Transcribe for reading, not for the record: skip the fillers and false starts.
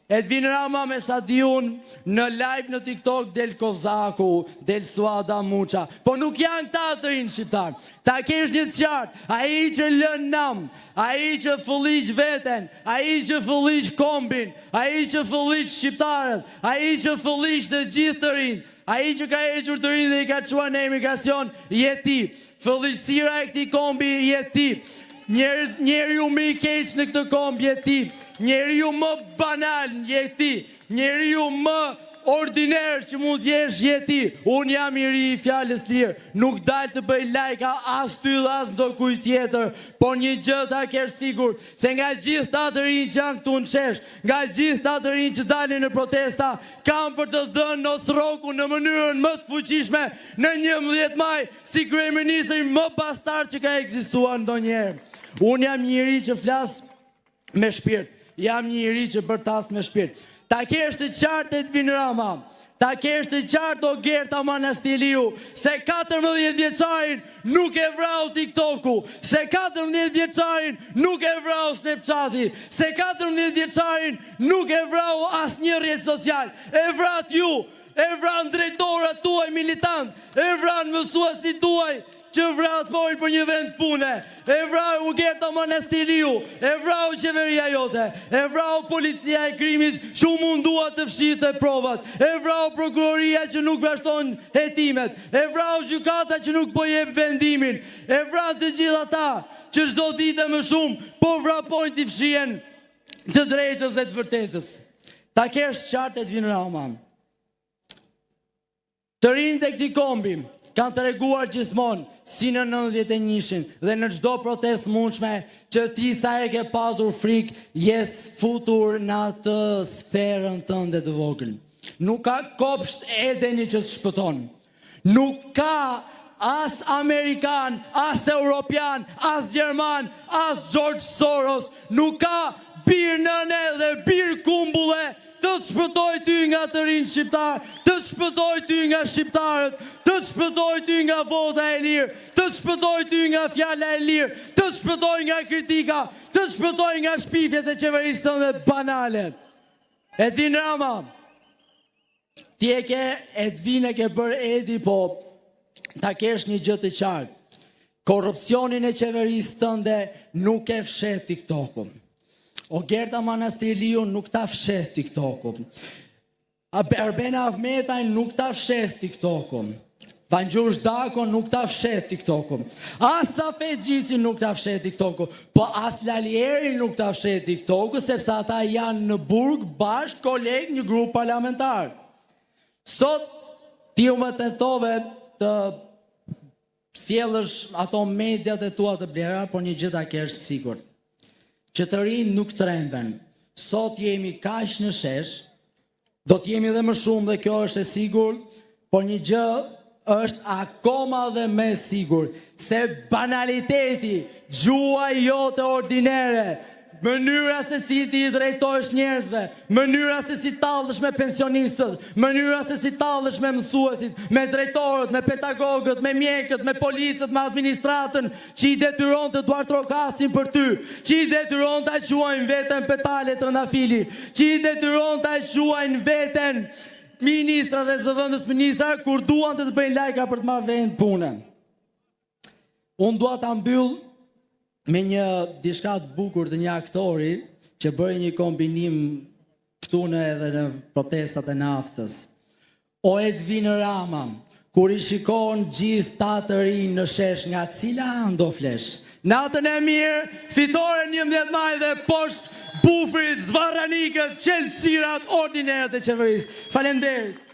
Edvin Rama me sa diun në live në TikTok del Kozaku, del Suada Muqa, po nuk janë këta të rinë shqiptar. Ta kesh një të qartë, a i që lën nam, a i që fëlliq veten, a i që fëlliq kombin, a i që fëlliq shqiptarët, a i që fëlliq të gjithë të rinë, a i që ka equr të rinë dhe i ka qua në emigracion, jeti, fëlliqësira e këti kombi jeti. Njeri ju më i keq në këtë komb jeti, njeri ju më banal jeti, njeri ju më ordiner që mund t'jesh jeti. Unë jam i ri i fjallës lirë, nuk dalë të bëj lajka as ty dhe as ndo kuj tjetër, por një gjë ta kërë sigur, se nga gjithë ta të rinjë që janë këtu në qesh, nga gjithë ta të rinjë që dalin në protesta, kam për të dhënë Nosroku në mënyrën më të fuqishme në 11 maj, si kryeministri më bastar që ka ekzistuar ndonjëherë. Unë jam njëri që flasë me shpirt, jam njëri që bërtas me shpirt. Ta kesh të qartë Edvin Rama, ta kesh të qartë o Gerta Manastiliu, se 14 vjeçarin nuk e vrau TikToku, se 14 vjeçarin nuk e vrau Snapchati, se 14 vjeçarin nuk e vrau as një rrjet social, e vrat ju, e vran drejtorat tuaj militant, e vran mësuesit tuaj, që vrau pojnë për një vend pune, e vrau Gerta Manastiliu, e vrau qeveria jote, e vrau policia e krimit që mundua të fshite provat, e vrau prokuroria që nuk vazhdon hetimet, e vrau gjykata që nuk po jep vendimin, e vrau të gjitha ta që çdo ditë më shumë po vrapojnë t'i fshien të drejtës dhe të vërtetës. Ta kesh qartë Edvin Rama. Të rinjtë e këtij kombi kanë të reguar gjithmonë si në 91-shin dhe në çdo protestë mundshme që ti sa e ke pasur frikë jes futur në atë sferën tënde të vogël. Nuk ka kopsht edeni që të shpëton. Nuk ka as Amerikan, as Europian, as Gjerman, as George Soros. Nuk ka birë nëne dhe birë kumbulle të shpëtoj ty nga të rinë shqiptar, të shpëtoj ty nga shqiptarët, të shpëtoj ty nga vota e lirë, të shpëtoj ty nga fjalla e lirë, të shpëtoj nga kritika, të shpëtoj nga shpifjet e qeverisë tënde banale. Edvin Rama, ti e ke Edvin e ke bërë Edi, po ta kesh një gjë të qartë. Korrupsionin e qeverisë tënde nuk e fshet TikTokun. O Gerta Manastiliu nuk ta fshet TikTokun. Erbena Ahmetaj nuk ta fshet TikTokun. Vangjur Dakon nuk ta fshet TikTokun. As Safet Gjisi nuk ta fshet TikTokun. Po as Lalieri nuk ta fshet TikTokun, sepse ata janë në burg bashkë kolegë një grup parlamentar. Sot ti u më tentove të sjellësh ato mediat e tua të blera, por një gjë ta kesh sigurt. Që të rinë nuk të remben. Sot jemi kaq në shesh, do t'jemi dhe më shumë dhe kjo është e sigur, por një gjë është akoma dhe me sigur, se banaliteti, gjua jote ordinere, mënyra se si ti i drejtojsh njerëzve, mënyra se si tallesh me pensionistët, mënyra se si tallesh me mësuesit, me drejtorët, me pedagogët, me mjekët, me policët, me administratën, që i detyron të duart trokasin për ty, që i detyron të quajnë veten petale trëndafili, që i detyron të quajnë veten ministra dhe zëvendës ministra, kur duan të bëjnë lajka për të marrë vend punën. Unë dua ta mbyll me një diçka të bukur të një aktori që bëri një kombinim këtu edhe në protestat e naftës. O Edvin Rama, kur i shikon gjithë ta të rinj në shesh, nga cila anë do flesh? Natën e mirë, fitore 11 maj dhe poshtë bufrit, zvarranikët, qelësirat, ordinerët e qeverisë. Faleminderit.